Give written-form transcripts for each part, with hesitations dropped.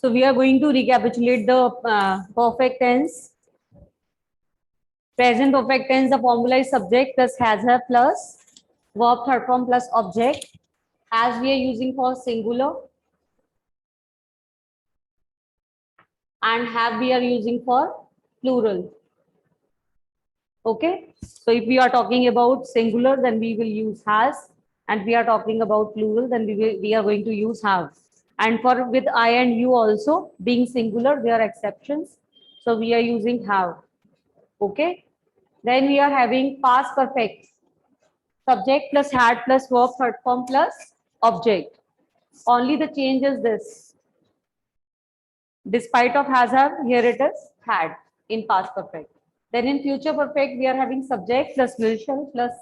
So we are going to recapitulate the perfect tense. Present perfect tense, the formula is subject plus has have plus verb third form plus object. As we are using for singular and have we are using for plural. Okay. So if we are talking about singular, then we will use has, and we are talking about plural, then we are going to use have. And for with I and you also being singular, there are exceptions. So we are using have. Okay. Then we are having past perfect. Subject plus had plus verb third form plus object. Only the change is this. Despite of has have, here it is had in past perfect. Then in future perfect, we are having subject plus will shall plus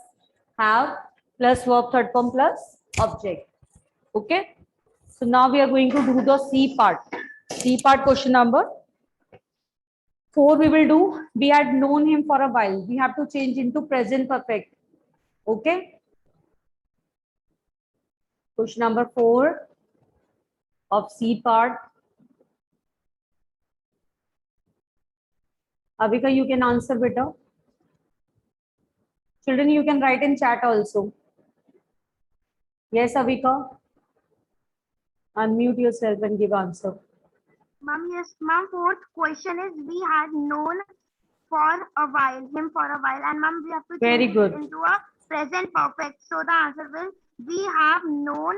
have plus verb third form plus object. Okay. So now we are going to do the C part. C part question number 4 we will do. We had known him for a while. We have to change into present perfect. Okay. Question number 4 of C part. Avika, you can answer better. Children, you can write in chat also. Yes, Avika. Unmute yourself and give answer. Ma'am, yes, ma'am. Fourth question is we had known for a while, him for a while, and ma'am, we have to Very change good. it into a present perfect. So the answer will we have known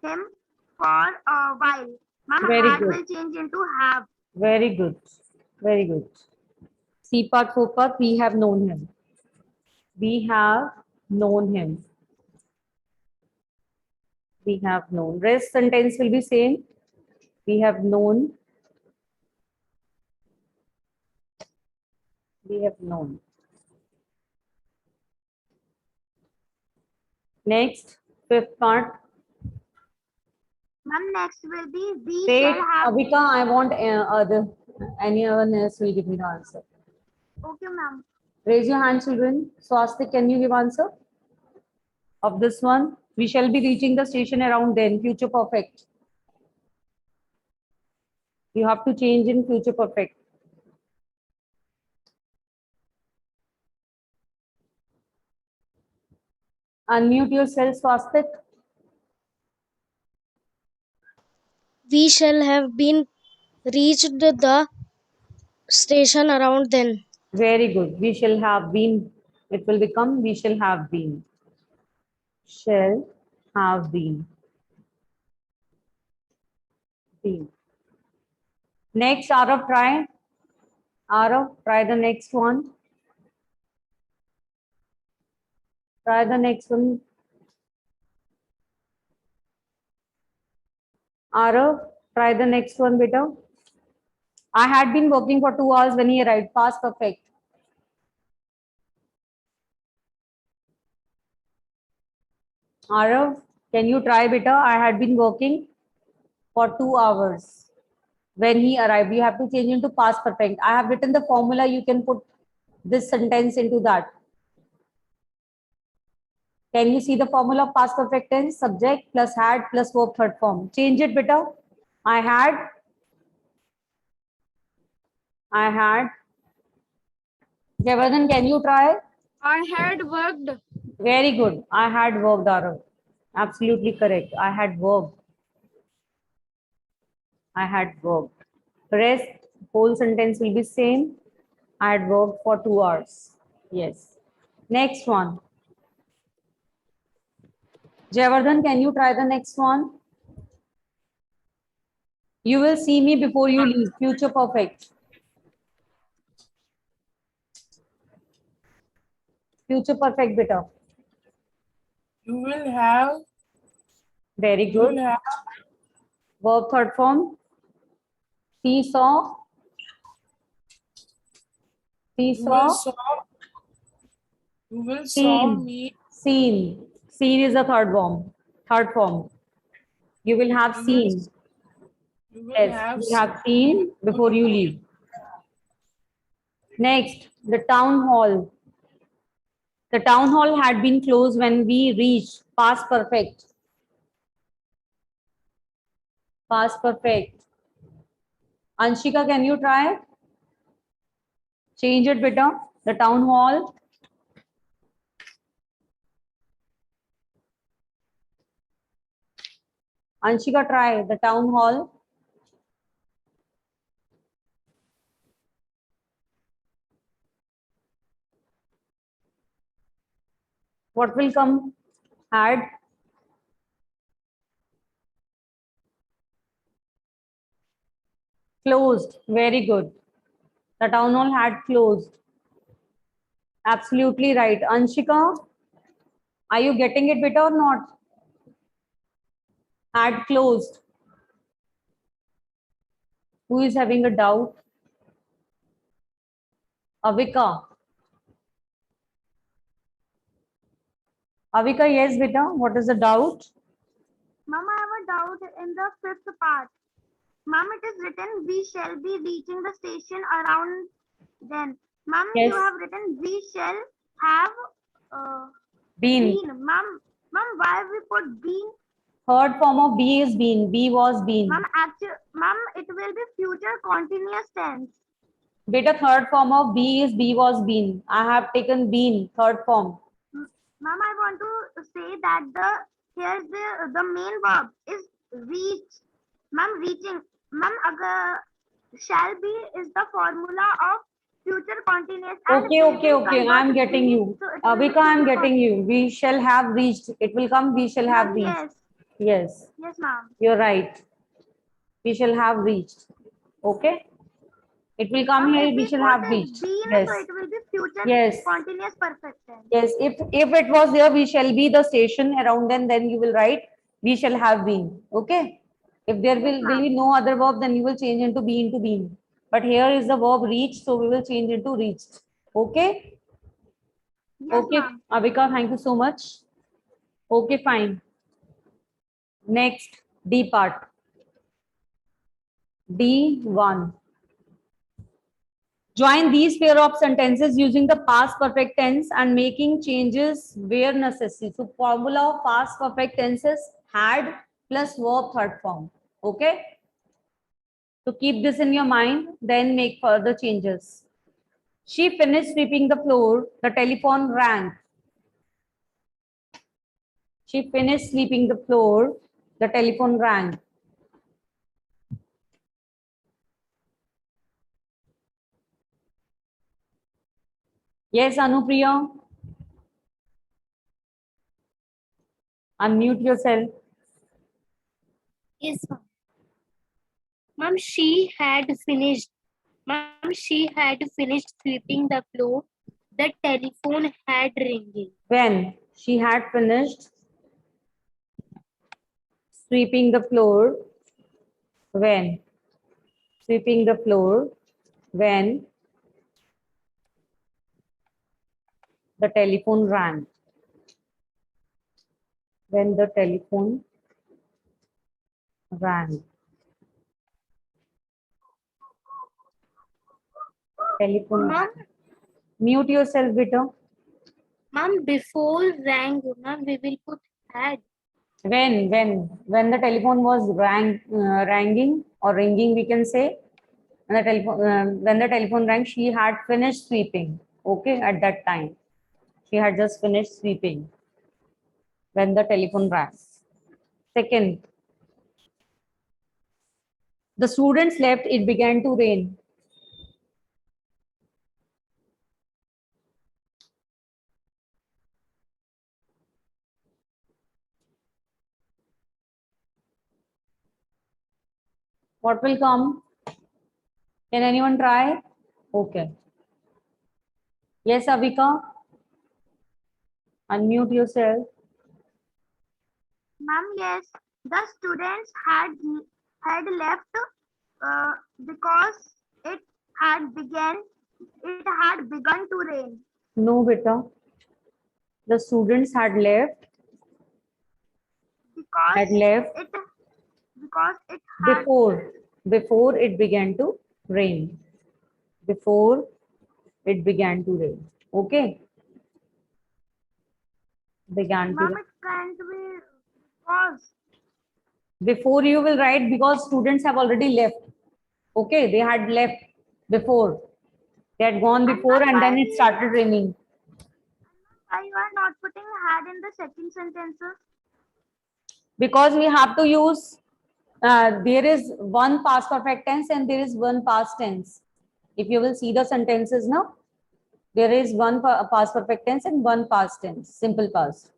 him for a while. Ma'am, Very had good. will change into have. Very good. Very good. C part, 4 part, we have known him. We have known him. We have known. Rest sentence will be same. We have known. We have known. Next, 5th part. Ma'am, next will be we Wait, shall have. Avika, I want anyone else will give me the answer. Okay, ma'am. Raise your hand, children. Swastik, can you give answer of this one? We shall be reaching the station around then. Future perfect. You have to change in future perfect. Unmute yourself, Swastik. We shall have been reached the station around then. Very good. We shall have been. It will become we shall have been. Shall have been. Been. Next, Arav, try. Arav, try the next one. Try the next one. Arav, try the next one, beta. I had been working for 2 hours when he arrived. Past perfect. Arav, can you try, beta? I had been working for 2 hours when he arrived. You have to change into past perfect. I have written the formula. You can put this sentence into that. Can you see the formula of past perfect tense? Subject plus had plus verb third form. Change it, beta. I had. Jayavardhan, can you try? I had worked. Very good. I had worked, Arav. Absolutely correct. I had worked. I had worked. Rest, whole sentence will be same. I had worked for 2 hours. Yes. Next one. Jayavardhan, can you try the next one? You will see me before you leave. Future perfect. Future perfect, beta. You will have. Very You will good. have. Verb third form. See, saw. See, You will saw. saw. You will saw Seen. me. Seen. Seen is the third form. Third form. You will have You will, seen. you will Yes, have you have seen before you leave. Next, the town hall. The town hall had been closed when we reached. Past perfect. Past perfect. Anshika, can you try? Change it, beta. The town hall. Anshika, try the town hall. What will come? Had. Closed. Very good. The town hall had closed. Absolutely right. Anshika, are you getting it, beta, or not? Had closed. Who is having a doubt? Avika. Avika, yes, beta. What is the doubt? Ma'am, I have a doubt in the fifth part. Ma'am, it is written we shall be reaching the station around then. Ma'am, Yes. you have written we shall have Been. been. Ma'am, why we put been? Third form of be is been. Be was been. Ma'am, it will be future continuous tense. Beta, third form of be is be was been. I have taken been, third form. Ma'am, I want to say that here's the main verb is reach. Ma'am, reaching. Ma'am, shall be is the formula of future continuous. and Okay, if okay, we okay. convert I'm getting be, you. so it will be Avika, I'm future getting you. We shall have reached. It will come, we shall have Ma'am, reached. yes. Yes, Yes, ma'am. you're right. We shall have reached. Okay. It will come Ma'am, here, if we we shall put have a reached. been, Yes. so it will be future Yes. continuous perfect tense. Yes, if it was there, we shall be the station around then you will write, we shall have been. Okay. If there will be no other verb, then you will change into be into been. But here is the verb reach, so we will change into reached. Okay. Yes, Okay, ma'am. Avika, thank you so much. Okay, fine. Next, D part. D1. Join these pair of sentences using the past perfect tense and making changes where necessary. So formula of past perfect tenses had plus verb third form. Okay. So keep this in your mind, then make further changes. She finished sweeping the floor. The telephone rang. She finished sweeping the floor. The telephone rang. Yes, Anupriya. Unmute yourself. Yes, ma'am. Ma'am, she had finished. Ma'am, she had finished sweeping the floor. The telephone had ringing. When she had finished sweeping the floor, when sweeping the floor, when the telephone rang, when the telephone rang, telephone. Ma'am, Mute yourself, beta. ma'am, before rang, ma'am, we will put had. When the telephone was ringing or ringing, we can say. When the telephone rang, she had finished sweeping. Okay, at that time, she had just finished sweeping. When the telephone rang. Second, the students left. It began to rain. What will come? Can anyone try? Okay. Yes, Avika. Unmute yourself. Ma'am, yes. The students had left because it had begun to rain. No, beta. The students had left. Because Left it because it had before it began to rain. Before it began to rain. Okay. Began to ma'am, rain. it can't be because Before you will write because students have already left. Okay, they had left before. They had gone before and then it started raining. Why you are not putting had in the second sentences? Because we have to use, there is one past perfect tense and there is one past tense. If you will see the sentences now, there is one past perfect tense and one past tense, simple past.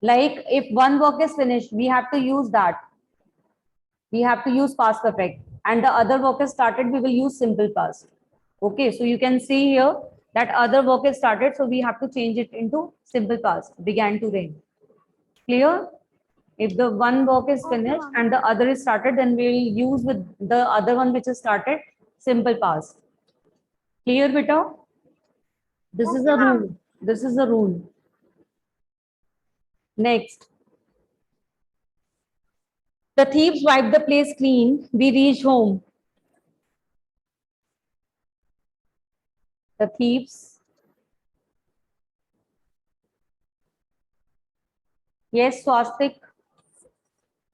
Like if one work is finished, we have to use that. We have to use past perfect, and the other work is started, we will use simple past. Okay, so you can see here that other work is started, so we have to change it into simple past, began to rain. Clear? If the one work is Okay, finished ma'am. and the other is started, then we will use with the other one which is started, simple past. Clear, beta? This is Okay, a ma'am. rule. This is a rule. Next. The thieves wiped the place clean. We reached home. The thieves. Yes, Swastik.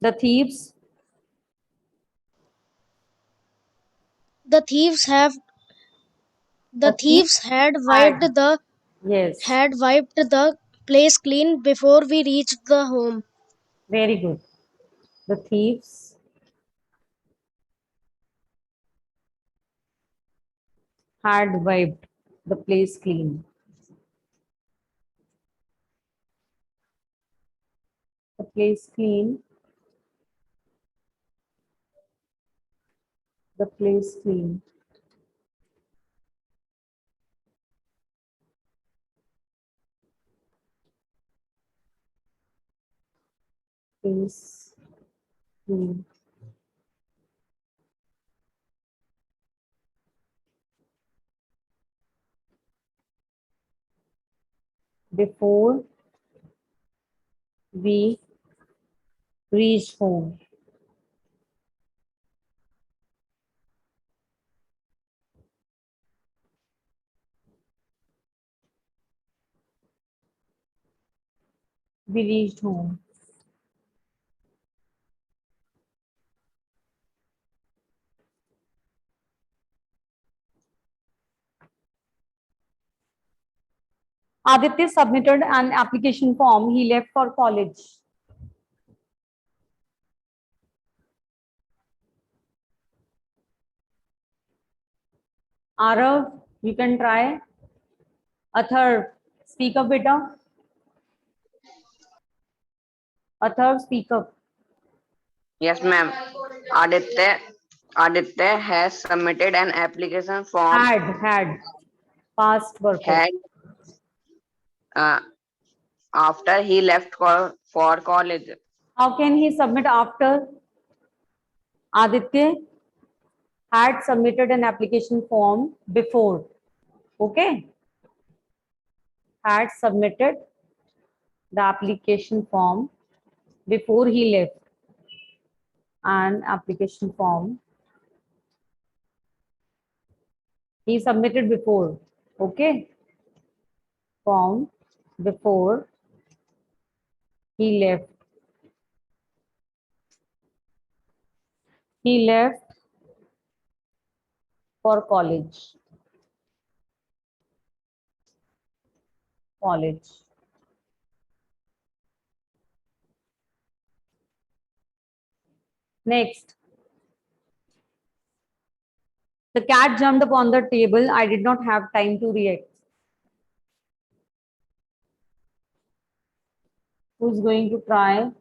The thieves. The thieves have The the thieves thieves had had. Yes, wiped the place clean before we reached the home. very good. The thieves had wiped the place clean. The place clean. The place clean. Place clean. Before we reached home. We reached home. Aditya submitted an application form. He left for college. Arav, you can try. Athar, speak up, beta. Athar, speak up. Yes, ma'am. Aditya has submitted an application form. Had. Past perfect. Had uh, after he left for college. How can he submit after? Aditya had submitted an application form before. Okay. Had submitted the application form before he left. An application form. He submitted before. Okay. Form before he left. He left for college. College. Next. The cat jumped upon the table. I did not have time to react. Who's going to try?